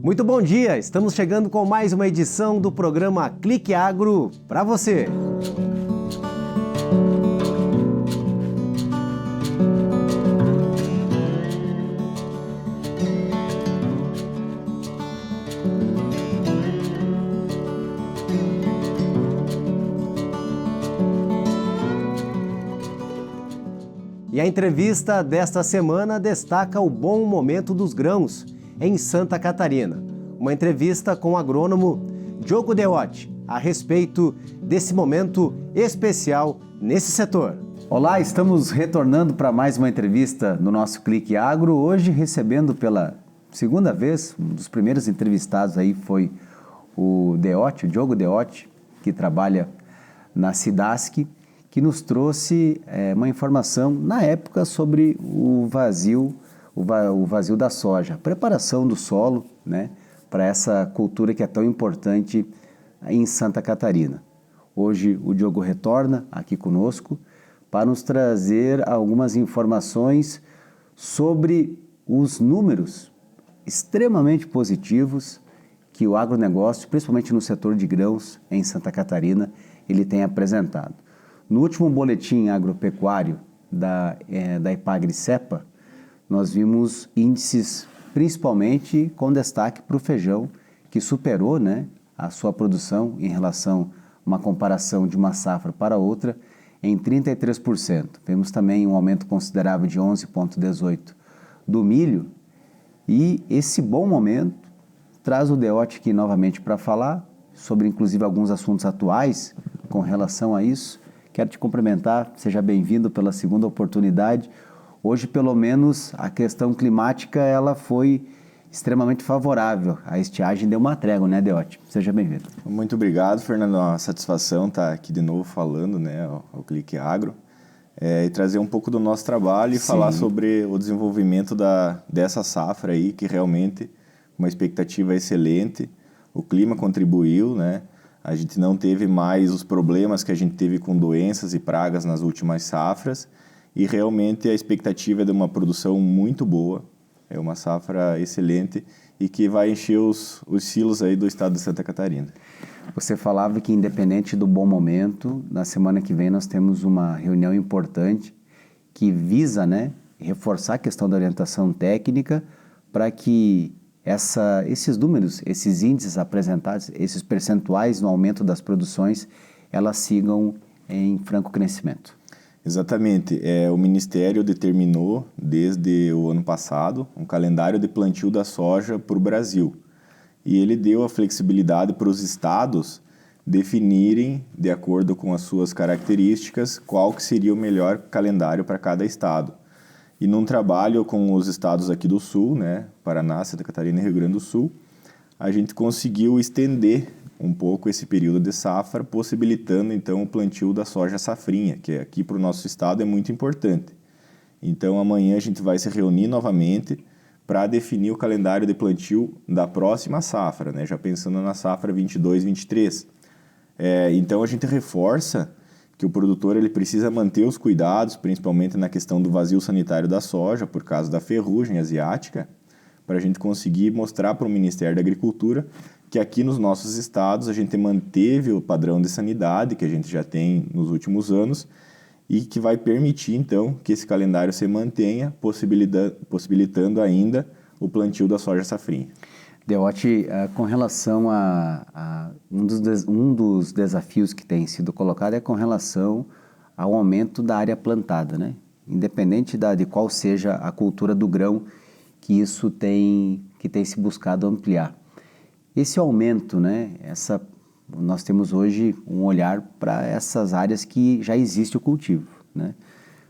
Muito bom dia! Estamos chegando com mais uma edição do programa Clique Agro para você. E a entrevista desta semana destaca o bom momento dos grãos em Santa Catarina. Uma entrevista com o agrônomo Diogo Deotti a respeito desse momento especial nesse setor. Olá, estamos retornando para mais uma entrevista no nosso Clique Agro. Hoje recebendo pela segunda vez, um dos primeiros entrevistados aí foi o Deotti, o Diogo Deotti, que trabalha na Cidasc, que nos trouxe uma informação na época sobre o vazio da soja, a preparação do solo, né, para essa cultura que é tão importante em Santa Catarina. Hoje o Diogo retorna aqui conosco para nos trazer algumas informações sobre os números extremamente positivos que o agronegócio, principalmente no setor de grãos em Santa Catarina, ele tem apresentado. No último boletim agropecuário da Epagri-Cepa, nós vimos índices principalmente com destaque para o feijão, que superou, né, a sua produção em relação a uma comparação de uma safra para outra em 33%. Vemos também um aumento considerável de 11,18% do milho, e esse bom momento traz o Deotti aqui novamente para falar sobre inclusive alguns assuntos atuais com relação a isso. Quero te cumprimentar, seja bem-vindo pela segunda oportunidade. Hoje, pelo menos, a questão climática ela foi extremamente favorável. A estiagem deu uma trégua, né, Deotti? Seja bem-vindo. Muito obrigado, Fernando. É uma satisfação estar aqui de novo falando, né, ao Clique Agro, e trazer um pouco do nosso trabalho e falar sobre o desenvolvimento dessa safra aí, que realmente uma expectativa excelente. O clima contribuiu, né? A gente não teve mais os problemas que a gente teve com doenças e pragas nas últimas safras, e realmente a expectativa é de uma produção muito boa, é uma safra excelente e que vai encher os silos aí do estado de Santa Catarina. Você falava que independente do bom momento, na semana que vem nós temos uma reunião importante que visa, né, reforçar a questão da orientação técnica para que esses números, esses índices apresentados, esses percentuais no aumento das produções, elas sigam em franco crescimento. Exatamente. O Ministério determinou, desde o ano passado, um calendário de plantio da soja para o Brasil. E ele deu a flexibilidade para os estados definirem, de acordo com as suas características, qual que seria o melhor calendário para cada estado. E num trabalho com os estados aqui do Sul, né, Paraná, Santa Catarina e Rio Grande do Sul, a gente conseguiu estender um pouco esse período de safra, possibilitando então o plantio da soja safrinha, que aqui para o nosso estado é muito importante. Então amanhã a gente vai se reunir novamente para definir o calendário de plantio da próxima safra, né, já pensando na safra 22-23. Então a gente reforça que o produtor ele precisa manter os cuidados, principalmente na questão do vazio sanitário da soja, por causa da ferrugem asiática, para a gente conseguir mostrar para o Ministério da Agricultura que aqui nos nossos estados a gente manteve o padrão de sanidade que a gente já tem nos últimos anos e que vai permitir, então, que esse calendário se mantenha, possibilitando ainda o plantio da soja safrinha. Deotti, com relação a um dos desafios que tem sido colocado é com relação ao aumento da área plantada, né? Independente de qual seja a cultura do grão que tem se buscado ampliar. Esse aumento, né? Nós temos hoje um olhar para essas áreas que já existe o cultivo, né?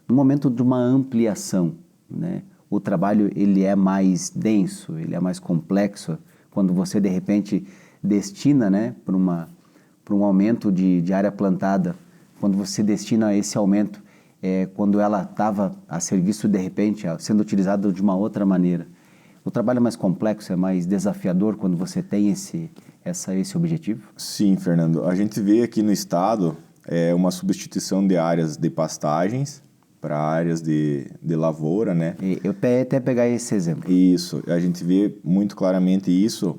No momento de uma ampliação, né, o trabalho ele é mais denso, ele é mais complexo, quando você de repente destina, né, para um aumento de área plantada, quando você destina esse aumento, quando ela estava a serviço de repente, sendo utilizada de uma outra maneira. O trabalho é mais complexo, é mais desafiador quando você tem esse objetivo? Sim, Fernando. A gente vê aqui no estado uma substituição de áreas de pastagens para áreas de lavoura, né? E eu até pegar esse exemplo. Isso, a gente vê muito claramente isso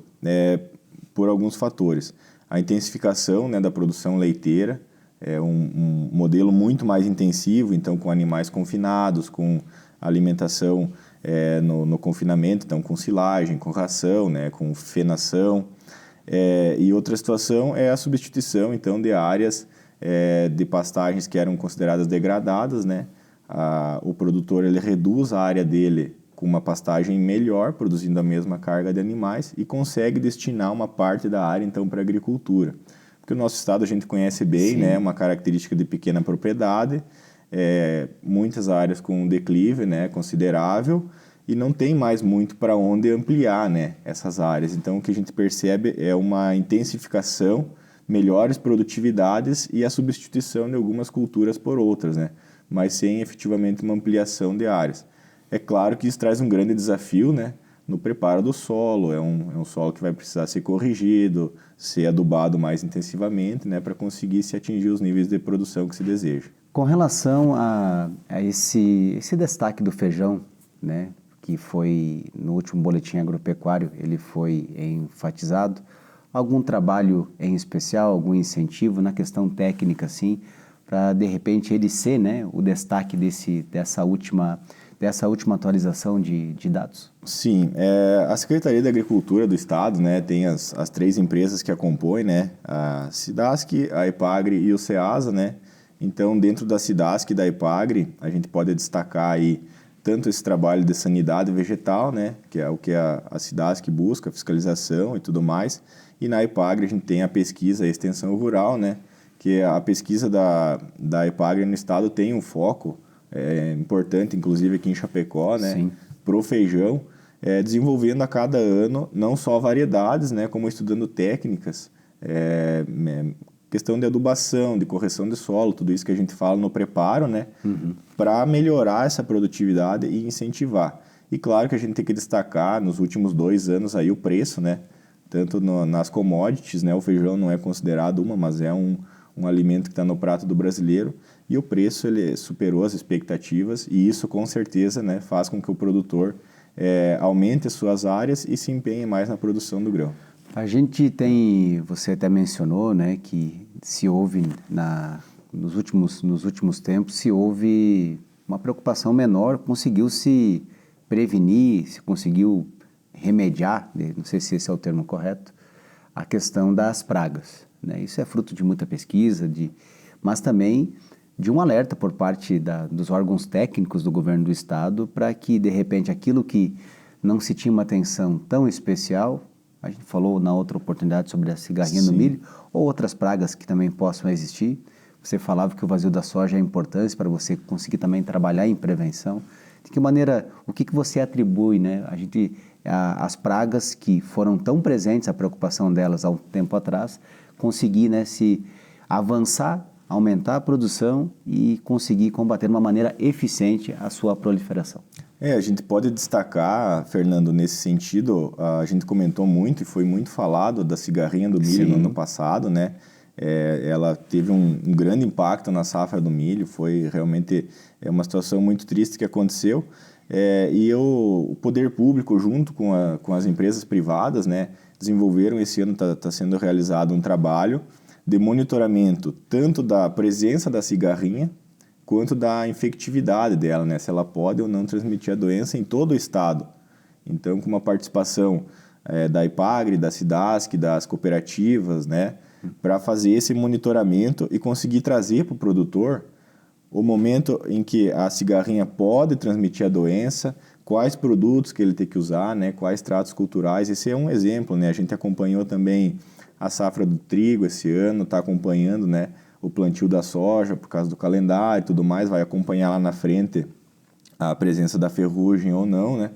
por alguns fatores. A intensificação, né, da produção leiteira é um modelo muito mais intensivo, então com animais confinados, com alimentação no confinamento, então com silagem, com ração, né, com fenação. E outra situação é a substituição, então, de áreas de pastagens que eram consideradas degradadas, né? O produtor ele reduz a área dele com uma pastagem melhor, produzindo a mesma carga de animais e consegue destinar uma parte da área, então, para a agricultura. Porque o nosso estado a gente conhece bem, né? Uma característica de pequena propriedade, muitas áreas com um declive, né, considerável, e não tem mais muito para onde ampliar, né, essas áreas. Então, o que a gente percebe é uma intensificação, melhores produtividades e a substituição de algumas culturas por outras, né, mas sem efetivamente uma ampliação de áreas. É claro que isso traz um grande desafio, né, no preparo do solo. É um solo que vai precisar ser corrigido, ser adubado mais intensivamente, né, para conseguir se atingir os níveis de produção que se deseja. Com relação a esse destaque do feijão, né, que foi no último boletim agropecuário, ele foi enfatizado, algum trabalho em especial, algum incentivo na questão técnica, assim, para de repente ele ser, né, o destaque dessa última atualização de dados? Sim, a Secretaria da Agricultura do Estado, né, tem as 3 empresas que a compõem, né, a Cidasc, a Epagre e o Ceasa, né. Então, dentro da Cidasc e da Epagre, a gente pode destacar aí tanto esse trabalho de sanidade vegetal, né, que é o que a Cidasc busca, fiscalização e tudo mais, e na Epagre a gente tem a pesquisa e extensão rural, né, que a pesquisa da Epagre no estado tem um foco importante, inclusive aqui em Chapecó, né, para o feijão, desenvolvendo a cada ano não só variedades, né, como estudando técnicas, questão de adubação, de correção de solo, tudo isso que a gente fala no preparo, né, para melhorar essa produtividade e incentivar. E claro que a gente tem que destacar nos últimos 2 anos aí o preço, né, tanto nas commodities, né, o feijão não é considerado mas é um alimento que está no prato do brasileiro, e o preço ele superou as expectativas, e isso com certeza, né, faz com que o produtor aumente as suas áreas e se empenhe mais na produção do grão. A gente tem, você até mencionou, né, que se houve nos últimos tempos, se houve uma preocupação menor, conseguiu se prevenir, se conseguiu remediar, não sei se esse é o termo correto, a questão das pragas, né? Isso é fruto de muita pesquisa, mas também de um alerta por parte dos órgãos técnicos do governo do estado para que, de repente, aquilo que não se tinha uma atenção tão especial, a gente falou na outra oportunidade sobre a cigarrinha no milho, ou outras pragas que também possam existir. Você falava que o vazio da soja é importante para você conseguir também trabalhar em prevenção. De que maneira, o que você atribui, né, as pragas que foram tão presentes, a preocupação delas há um tempo atrás, conseguir, né, se avançar, aumentar a produção e conseguir combater de uma maneira eficiente a sua proliferação? A gente pode destacar, Fernando, nesse sentido, a gente comentou muito e foi muito falado da cigarrinha do milho no ano passado, né? Ela teve um grande impacto na safra do milho, foi realmente uma situação muito triste que aconteceu, e o poder público, junto com as empresas privadas, né, desenvolveram, esse ano está sendo realizado um trabalho de monitoramento tanto da presença da cigarrinha quanto da infectividade dela, né? Se ela pode ou não transmitir a doença em todo o estado. Então, com uma participação da Epagre, da Cidasc, das cooperativas, né? Para fazer esse monitoramento e conseguir trazer para o produtor o momento em que a cigarrinha pode transmitir a doença, quais produtos que ele tem que usar, né? Quais tratos culturais. Esse é um exemplo, né? A gente acompanhou também a safra do trigo esse ano, está acompanhando, né, o plantio da soja por causa do calendário e tudo mais, vai acompanhar lá na frente a presença da ferrugem ou não, né,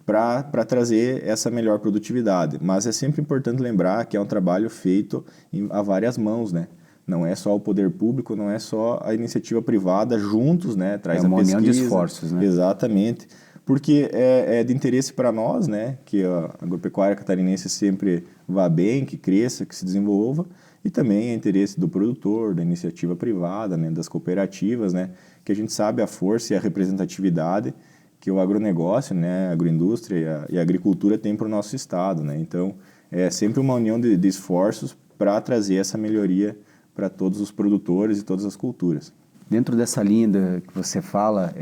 para trazer essa melhor produtividade. Mas é sempre importante lembrar que é um trabalho feito a várias mãos, né? Não é só o poder público, não é só a iniciativa privada, juntos, né, traz a pesquisa. É uma união de esforços, né? Exatamente. porque é de interesse para nós, né, que a agropecuária catarinense sempre vá bem, que cresça, que se desenvolva, e também é interesse do produtor, da iniciativa privada, né, das cooperativas, né, que a gente sabe a força e a representatividade que o agronegócio, né, a agroindústria e a agricultura tem para o nosso estado, né. Então, é sempre uma união de esforços para trazer essa melhoria para todos os produtores e todas as culturas. Dentro dessa linha que você fala,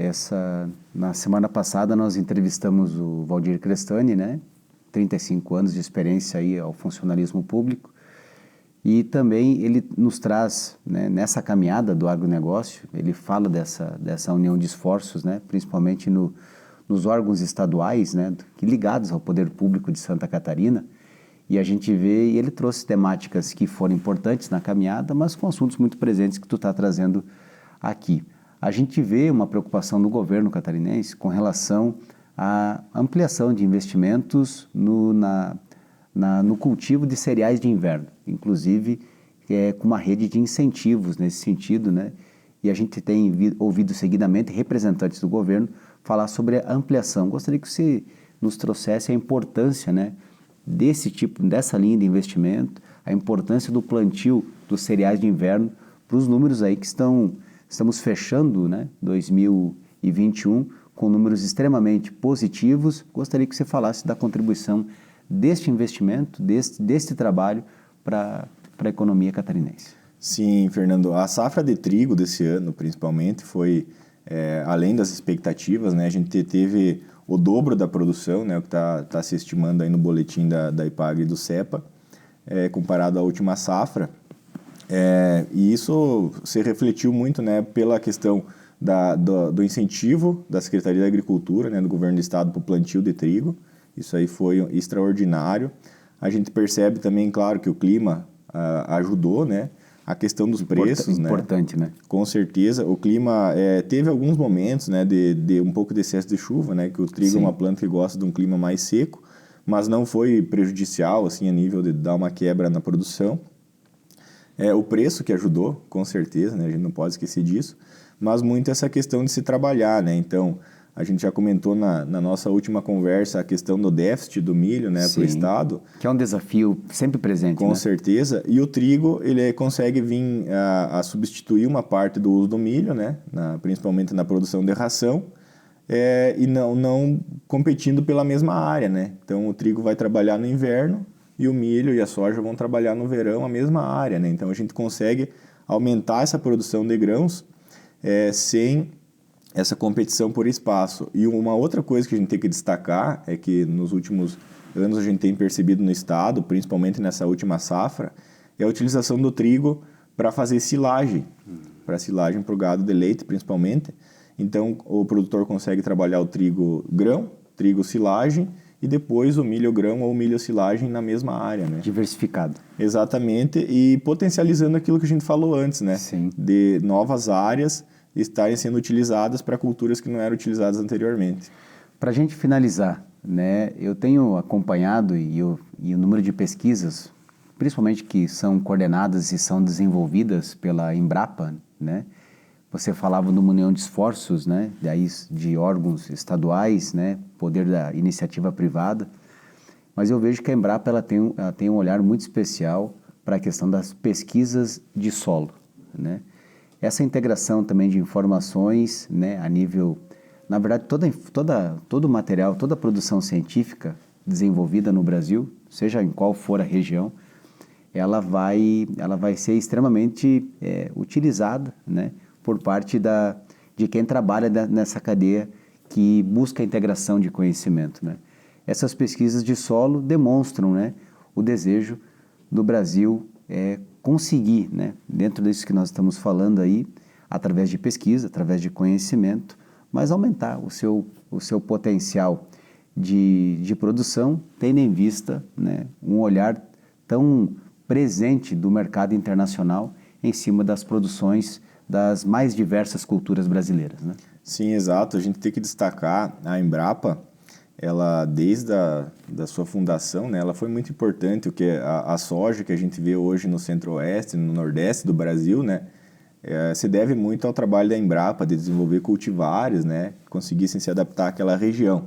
na semana passada nós entrevistamos o Valdir Crestani, né? 35 anos de experiência aí ao funcionalismo público, e também ele nos traz, né, nessa caminhada do agronegócio, ele fala dessa união de esforços, né, principalmente nos órgãos estaduais, né, ligados ao poder público de Santa Catarina, e a gente vê, e ele trouxe temáticas que foram importantes na caminhada, mas com assuntos muito presentes que tu está trazendo aqui. A gente vê uma preocupação do governo catarinense com relação à ampliação de investimentos no cultivo de cereais de inverno, inclusive com uma rede de incentivos nesse sentido, né? E a gente tem ouvido seguidamente representantes do governo falar sobre a ampliação. Gostaria que você nos trouxesse a importância, né, dessa linha de investimento, a importância do plantio dos cereais de inverno para os números aí que estamos fechando, né, 2021 com números extremamente positivos. Gostaria que você falasse da contribuição deste investimento, deste trabalho para a economia catarinense. Sim, Fernando. A safra de trigo desse ano, principalmente, foi além das expectativas, né? A gente teve o dobro da produção, né? O que está se estimando aí no boletim da IPAGRE e do CEPA, comparado à última safra. E isso se refletiu muito, né, pela questão do incentivo da Secretaria da Agricultura, né, do Governo do Estado para o plantio de trigo. Isso aí foi extraordinário. A gente percebe também, claro, que o clima ajudou, né, a questão dos preços. Importante, né? Com certeza. O clima teve alguns momentos, né, de um pouco de excesso de chuva, né, que o trigo é uma planta que gosta de um clima mais seco, mas não foi prejudicial, assim, a nível de dar uma quebra na produção. O preço que ajudou, com certeza, né? A gente não pode esquecer disso, mas muito essa questão de se trabalhar, né? Então, a gente já comentou na nossa última conversa a questão do déficit do milho, né, para o Estado. Que é um desafio sempre presente, com né? certeza. E o trigo, ele consegue vir a substituir uma parte do uso do milho, né, principalmente na produção de ração, e não competindo pela mesma área, né? Então, o trigo vai trabalhar no inverno, e o milho e a soja vão trabalhar no verão a mesma área, né? Então, a gente consegue aumentar essa produção de grãos sem essa competição por espaço. E uma outra coisa que a gente tem que destacar é que nos últimos anos a gente tem percebido no estado, principalmente nessa última safra, é a utilização do trigo para fazer silagem, para silagem para o gado de leite, principalmente. Então, o produtor consegue trabalhar o trigo grão, trigo silagem, e depois o milho grão ou o milho silagem na mesma área, né? Diversificado. Exatamente, e potencializando aquilo que a gente falou antes, né? Sim. De novas áreas estarem sendo utilizadas para culturas que não eram utilizadas anteriormente. Para a gente finalizar, né, eu tenho acompanhado e o número de pesquisas, principalmente que são coordenadas e são desenvolvidas pela Embrapa, né? Você falava de uma união de esforços, né, de órgãos estaduais, né, poder da iniciativa privada, mas eu vejo que a Embrapa ela tem um olhar muito especial para a questão das pesquisas de solo, né? Essa integração também de informações, né, a nível, na verdade, todo o material, toda a produção científica desenvolvida no Brasil, seja em qual for a região, ela vai ser extremamente utilizada, né, por parte de quem trabalha nessa cadeia que busca a integração de conhecimento, né? Essas pesquisas de solo demonstram, né, o desejo do Brasil conseguir, né, dentro disso que nós estamos falando aí, através de pesquisa, através de conhecimento, mas aumentar o seu potencial de produção, tendo em vista, né, um olhar tão presente do mercado internacional em cima das produções das mais diversas culturas brasileiras, né? Sim, exato. A gente tem que destacar a Embrapa, ela desde da sua fundação, né, ela foi muito importante, porque a soja que a gente vê hoje no centro-oeste, no nordeste do Brasil, né, se deve muito ao trabalho da Embrapa de desenvolver cultivares, né, que conseguissem se adaptar àquela região.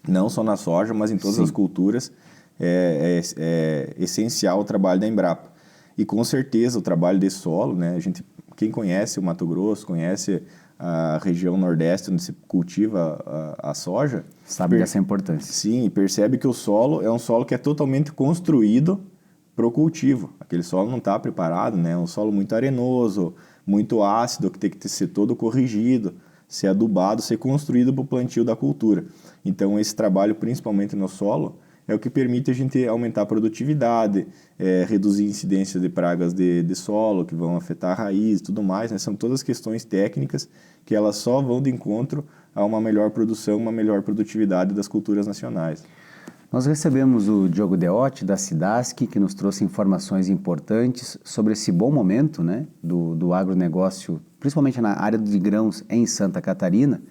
Não só na soja, mas em todas as culturas, é essencial o trabalho da Embrapa. E com certeza o trabalho de solo, né, quem conhece o Mato Grosso, conhece a região nordeste onde se cultiva a soja, sabe dessa importância. Sim, percebe que o solo é um solo que é totalmente construído para o cultivo. Aquele solo não está preparado, né? É um solo muito arenoso, muito ácido, que tem que ser todo corrigido, ser adubado, ser construído para o plantio da cultura. Então, esse trabalho, principalmente no solo, é o que permite a gente aumentar a produtividade, reduzir a incidência de pragas de solo, que vão afetar a raiz e tudo mais, né? São todas questões técnicas que elas só vão de encontro a uma melhor produção, uma melhor produtividade das culturas nacionais. Nós recebemos o Diogo Deotti, da Cidasc, que nos trouxe informações importantes sobre esse bom momento, né, do agronegócio, principalmente na área de grãos em Santa Catarina.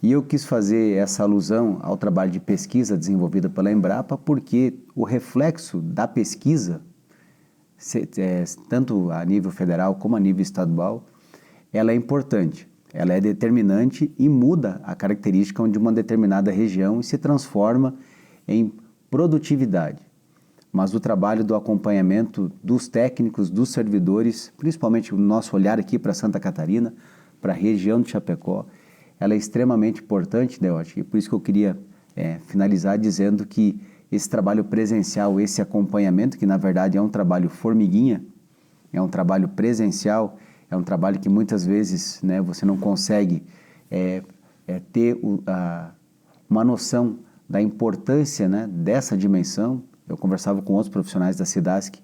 E eu quis fazer essa alusão ao trabalho de pesquisa desenvolvido pela Embrapa, porque o reflexo da pesquisa, tanto a nível federal como a nível estadual, ela é importante, ela é determinante e muda a característica de uma determinada região e se transforma em produtividade. Mas o trabalho do acompanhamento dos técnicos, dos servidores, principalmente o nosso olhar aqui para Santa Catarina, para a região de Chapecó, ela é extremamente importante, Deotti, e por isso que eu queria finalizar dizendo que esse trabalho presencial, esse acompanhamento, que na verdade é um trabalho formiguinha, é um trabalho presencial, é um trabalho que muitas vezes, né, você não consegue ter uma noção da importância, né, dessa dimensão. Eu conversava com outros profissionais da Cidasc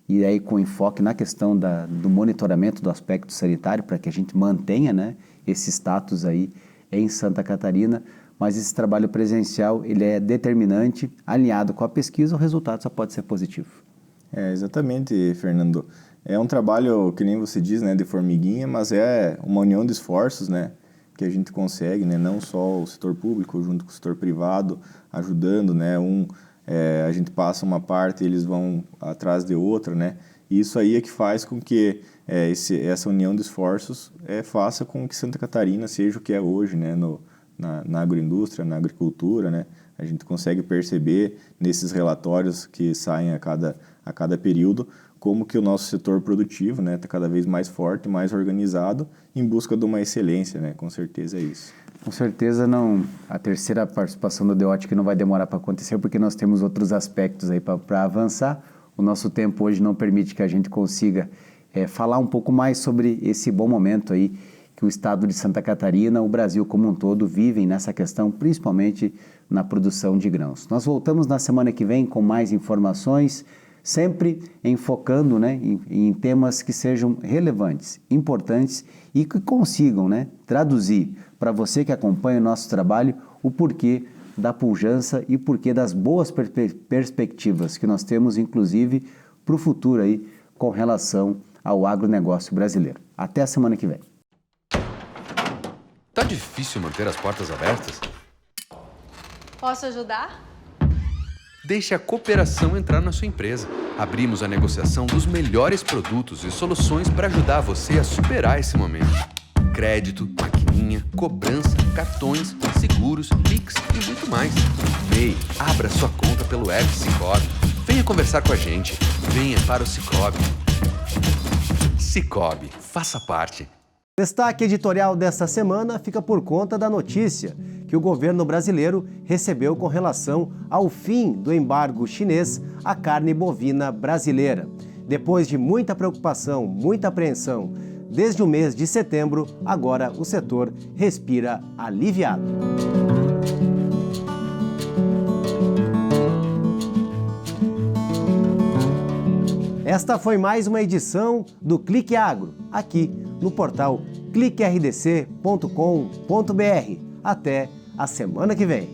e aí com enfoque na questão do monitoramento do aspecto sanitário para que a gente mantenha, né, esse status aí em Santa Catarina, mas esse trabalho presencial ele é determinante, alinhado com a pesquisa, o resultado só pode ser positivo. Exatamente, Fernando. É um trabalho, que nem você diz, né, de formiguinha, mas é uma união de esforços, né, que a gente consegue, né, não só o setor público junto com o setor privado, ajudando, né, a gente passa uma parte e eles vão atrás de outra, né, e isso aí é que faz com que essa união de esforços faça com que Santa Catarina seja o que é hoje, né, na agroindústria, na agricultura, né, a gente consegue perceber nesses relatórios que saem a cada período como que o nosso setor produtivo, né, está cada vez mais forte, mais organizado, em busca de uma excelência, né, com certeza é isso. Com certeza não, a terceira participação do Deotti que não vai demorar para acontecer, porque nós temos outros aspectos aí para avançar. O nosso tempo hoje não permite que a gente consiga falar um pouco mais sobre esse bom momento aí que o estado de Santa Catarina, o Brasil como um todo, vivem nessa questão, principalmente na produção de grãos. Nós voltamos na semana que vem com mais informações, sempre enfocando, né, em temas que sejam relevantes, importantes e que consigam, né, traduzir para você que acompanha o nosso trabalho o porquê da pujança e o porquê das boas perspectivas que nós temos, inclusive, para o futuro aí com relação ao agronegócio brasileiro. Até a semana que vem. Tá difícil manter as portas abertas? Posso ajudar? Deixe a cooperação entrar na sua empresa. Abrimos a negociação dos melhores produtos e soluções para ajudar você a superar esse momento. Crédito, maquininha, cobrança, cartões, seguros, Pix e muito mais. MEI, abra sua conta pelo app Sicoob. Venha conversar com a gente. Venha para o Sicoob. Sicoob, faça parte. Destaque editorial desta semana fica por conta da notícia que o governo brasileiro recebeu com relação ao fim do embargo chinês à carne bovina brasileira. Depois de muita preocupação, muita apreensão, desde o mês de setembro, agora o setor respira aliviado. Esta foi mais uma edição do Clique Agro, aqui no portal cliquerdc.com.br. Até a semana que vem.